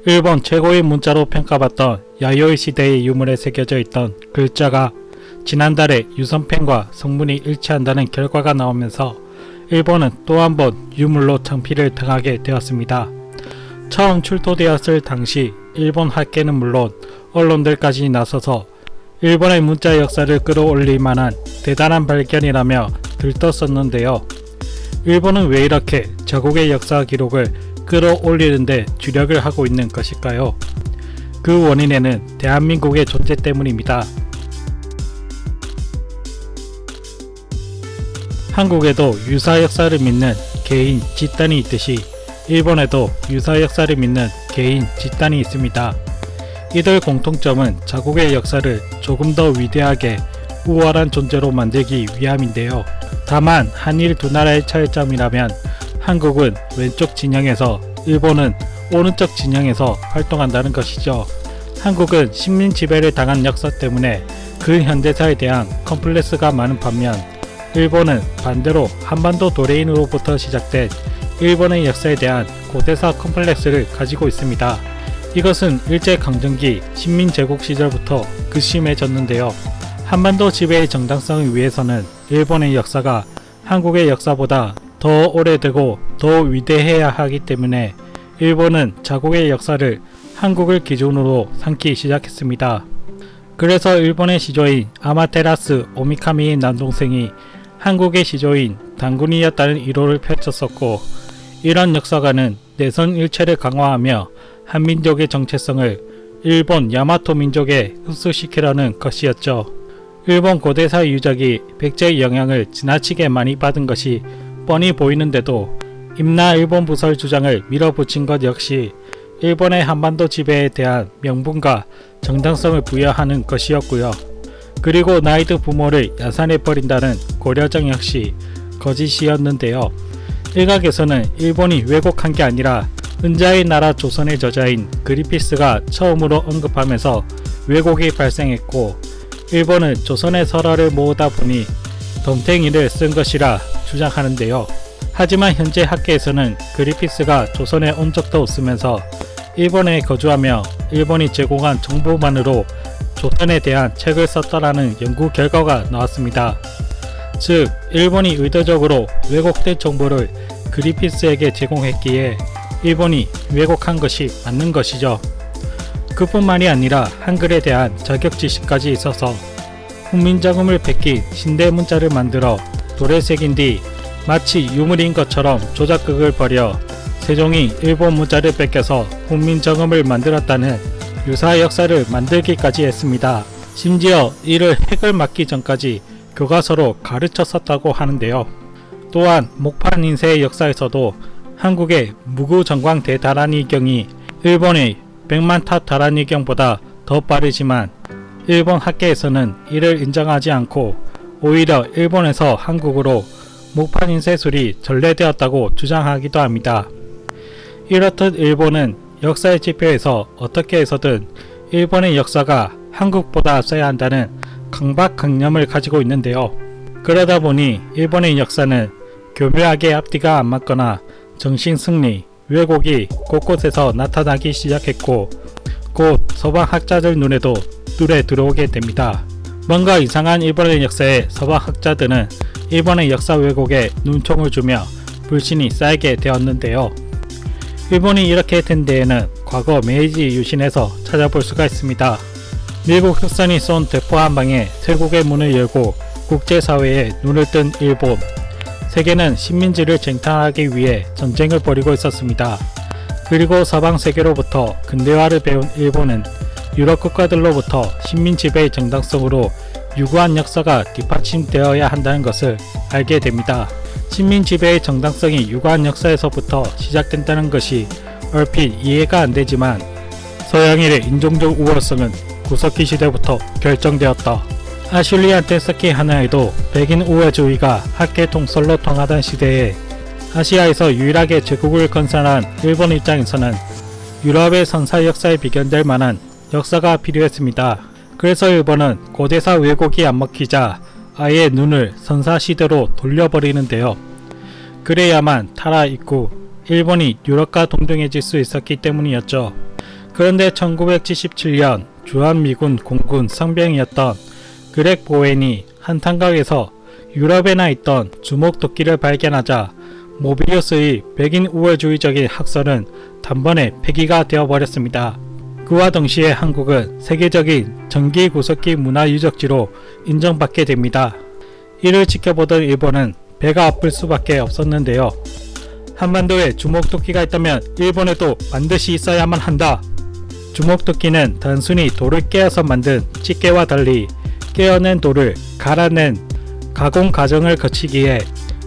일본 최고의 문자로 평가받던 야요이 시대의 유물에 새겨져 있던 글자가 지난달에 유선펜과 성분이 일치한다는 결과가 나오면서 일본은 또 한 번 유물로 창피를 당하게 되었습니다. 처음 출토되었을 당시 일본 학계는 물론 언론들까지 나서서 일본의 문자 역사를 끌어올릴 만한 대단한 발견이라며 들떴었는데요. 일본은 왜 이렇게 자국의 역사 기록을 끌어올리는데 주력을 하고 있는 것일까요? 그 원인에는 대한민국의 존재 때문입니다. 한국에도 유사 역사를 믿는 개인 집단이 있듯이 일본에도 유사 역사를 믿는 개인 집단이 있습니다. 이들 공통점은 자국의 역사를 조금 더 위대하게 우월한 존재로 만들기 위함인데요. 다만 한일 두 나라의 차이점이라면 한국은 왼쪽 진영에서 일본은 오른쪽 진영에서 활동한다는 것이죠. 한국은 식민 지배를 당한 역사 때문에 그 현대사에 대한 컴플렉스가 많은 반면 일본은 반대로 한반도 도레인으로부터 시작된 일본의 역사에 대한 고대사 컴플렉스를 가지고 있습니다. 이것은 일제강점기 식민제국 시절부터 극심해졌는데요. 한반도 지배의 정당성을 위해서는 일본의 역사가 한국의 역사보다 더 오래되고 더 위대해야 하기 때문에 일본은 자국의 역사를 한국을 기준으로 삼기 시작했습니다. 그래서 일본의 시조인 아마테라스 오미카미의 남동생이 한국의 시조인 단군이었다는 이론을 펼쳤었고, 이런 역사가는 내선 일체를 강화하며 한민족의 정체성을 일본 야마토 민족에 흡수시키려는 것이었죠. 일본 고대사 유적이 백제의 영향을 지나치게 많이 받은 것이 뻔히 보이는데도 임나 일본 부설 주장을 밀어붙인 것 역시 일본의 한반도 지배에 대한 명분과 정당성을 부여하는 것이었고요. 그리고 나이드 부모를 야산해버린다는 고려정 역시 거짓이었는데요. 일각에서는 일본이 왜곡한 게 아니라 은자의 나라 조선의 저자인 그리피스가 처음으로 언급하면서 왜곡이 발생했고, 일본은 조선의 설화를 모으다 보니 덤탱이를 쓴 것이라 주장하는데요. 하지만 현재 학계에서는 그리피스가 조선에 온 적도 없으면서 일본에 거주하며 일본이 제공한 정보만으로 조선에 대한 책을 썼다라는 연구 결과가 나왔습니다. 즉, 일본이 의도적으로 왜곡된 정보를 그리피스에게 제공했기에 일본이 왜곡한 것이 맞는 것이죠. 그뿐만이 아니라 한글에 대한 자격지식까지 있어서 훈민정음을 베낀 신대 문자를 만들어 돌에 새긴 뒤 마치 유물인 것처럼 조작극을 벌여 세종이 일본 문자를 뺏겨서 훈민정음을 만들었다는 유사 역사를 만들기까지 했습니다. 심지어 이를 핵을 맞기 전까지 교과서로 가르쳤었다고 하는데요. 또한 목판 인쇄의 역사에서도 한국의 무구정광 대다란이경이 일본의 백만타 다란이경보다 더 빠르지만 일본 학계에서는 이를 인정하지 않고 오히려 일본에서 한국으로 목판 인쇄술이 전래되었다고 주장하기도 합니다. 이렇듯 일본은 역사의 지표에서 어떻게 해서든 일본의 역사가 한국보다 앞서야 한다는 강박관념을 가지고 있는데요. 그러다 보니 일본의 역사는 교묘하게 앞뒤가 안 맞거나 정신승리, 왜곡이 곳곳에서 나타나기 시작했고, 곧 서방 학자들 눈에도 뚫에 들어오게 됩니다. 뭔가 이상한 일본의 역사에 서방 학자들은 일본의 역사 왜곡에 눈총을 주며 불신이 쌓이게 되었는데요. 일본이 이렇게 된 데에는 과거 메이지 유신에서 찾아볼 수가 있습니다. 미국 흑선이 쏜 대포 한 방에 세국의 문을 열고 국제사회에 눈을 뜬 일본. 세계는 식민지를 쟁탈하기 위해 전쟁을 벌이고 있었습니다. 그리고 서방 세계로부터 근대화를 배운 일본은 유럽 국가들로부터 식민 지배의 정당성으로 유구한 역사가 뒷받침되어야 한다는 것을 알게 됩니다. 식민 지배의 정당성이 유구한 역사에서부터 시작된다는 것이 얼핏 이해가 안 되지만 서양인의 인종적 우월성은 구석기 시대부터 결정되었다. 아슐리 안테스키 하나에도 백인 우월주의가 학계 통솔로 통하던 시대에 아시아에서 유일하게 제국을 건설한 일본 입장에서는 유럽의 선사 역사에 비견될 만한 역사가 필요했습니다. 그래서 일본은 고대사 왜곡이 안 먹히자 아예 눈을 선사 시대로 돌려버리는데요. 그래야만 타라 입구, 일본이 유럽과 동등해질 수 있었기 때문이었죠. 그런데 1977년 주한미군 공군 상병이었던 그렉 보웬이 한탄각에서 유럽에 나 있던 주목도끼를 발견하자 모비우스의 백인 우월주의적인 학설은 단번에 폐기가 되어버렸습니다. 그와 동시에 한국은 세계적인 전기구석기 문화유적지로 인정받게 됩니다. 이를 지켜보던 일본은 배가 아플 수밖에 없었는데요. 한반도에 주목도끼가 있다면 일본에도 반드시 있어야만 한다. 주목도끼는 단순히 돌을 깨어서 만든 찌개와 달리 깨어낸 돌을 갈아낸 가공 과정을 거치기에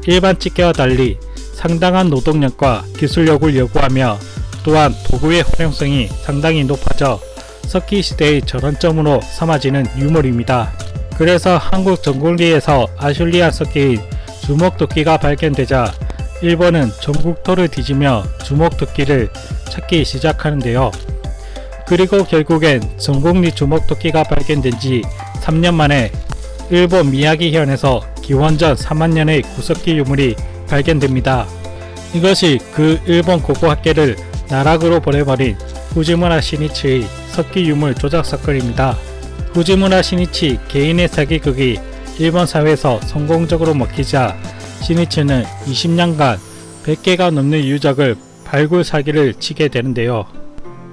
일반 찌개와 달리 상당한 노동력과 기술력을 요구하며 또한 도구의 활용성이 상당히 높아져 석기시대의 전환점으로 삼아지는 유물입니다. 그래서 한국 전국리에서 아슐리안 석기인 주목도끼가 발견되자 일본은 전국토를 뒤지며 주목도끼를 찾기 시작하는데요. 그리고 결국엔 전국리 주목도끼가 발견된 지 3년 만에 일본 미야기현에서 기원전 4만년의 구석기 유물이 발견됩니다. 이것이 그 일본 고고학계를 나락으로 보내버린 후지무라 시니치의 석기 유물 조작 사건입니다. 후지무라 시니치 개인의 사기극이 일본 사회에서 성공적으로 먹히자 시니치는 20년간 100개가 넘는 유적을 발굴 사기를 치게 되는데요.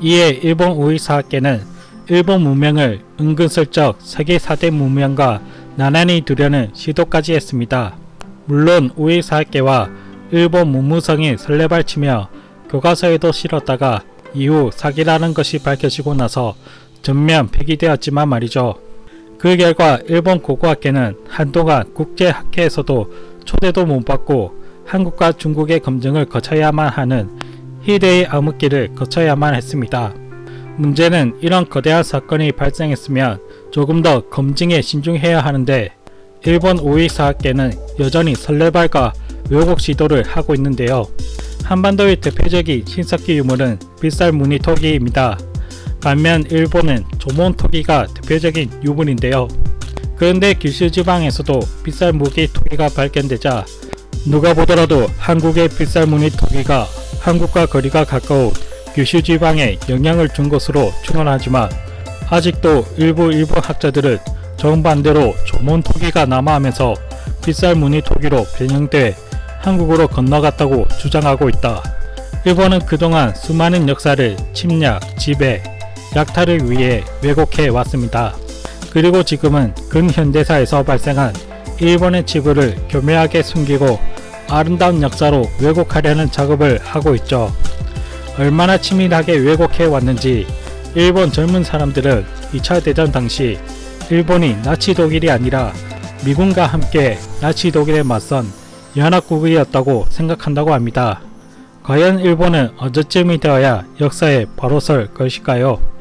이에 일본 우익사학계는 일본 문명을 은근슬쩍 세계 4대 문명과 나란히 두려는 시도까지 했습니다. 물론 우익사학계와 일본 문무성이 설레발치며 교과서에도 실었다가 이후 사기라는 것이 밝혀지고 나서 전면 폐기되었지만 말이죠. 그 결과 일본 고고학계는 한동안 국제학회에서도 초대도 못 받고 한국과 중국의 검증을 거쳐야만 하는 희대의 암흑기를 거쳐야만 했습니다. 문제는 이런 거대한 사건이 발생했으면 조금 더 검증에 신중해야 하는데 일본 우익사학계는 여전히 설레발과 왜곡 시도를 하고 있는데요. 한반도의 대표적인 신석기 유물은 빗살무늬 토기입니다. 반면 일본은 조몬토기가 대표적인 유물인데요. 그런데 규슈 지방에서도 빗살무늬 토기가 발견되자 누가 보더라도 한국의 빗살무늬 토기가 한국과 거리가 가까운 규슈 지방에 영향을 준 것으로 추론하지만 아직도 일부 일본 학자들은 정반대로 조몬토기가 남하하면서 빗살무늬 토기로 변형돼 한국으로 건너갔다고 주장하고 있다. 일본은 그동안 수많은 역사를 침략, 지배, 약탈을 위해 왜곡해 왔습니다. 그리고 지금은 근현대사에서 발생한 일본의 치부를 교묘하게 숨기고 아름다운 역사로 왜곡하려는 작업을 하고 있죠. 얼마나 치밀하게 왜곡해 왔는지 일본 젊은 사람들은 2차 대전 당시 일본이 나치 독일이 아니라 미군과 함께 나치 독일에 맞선 연합국이었다고 생각한다고 합니다. 과연 일본은 언제쯤이 되어야 역사에 바로 설 것일까요?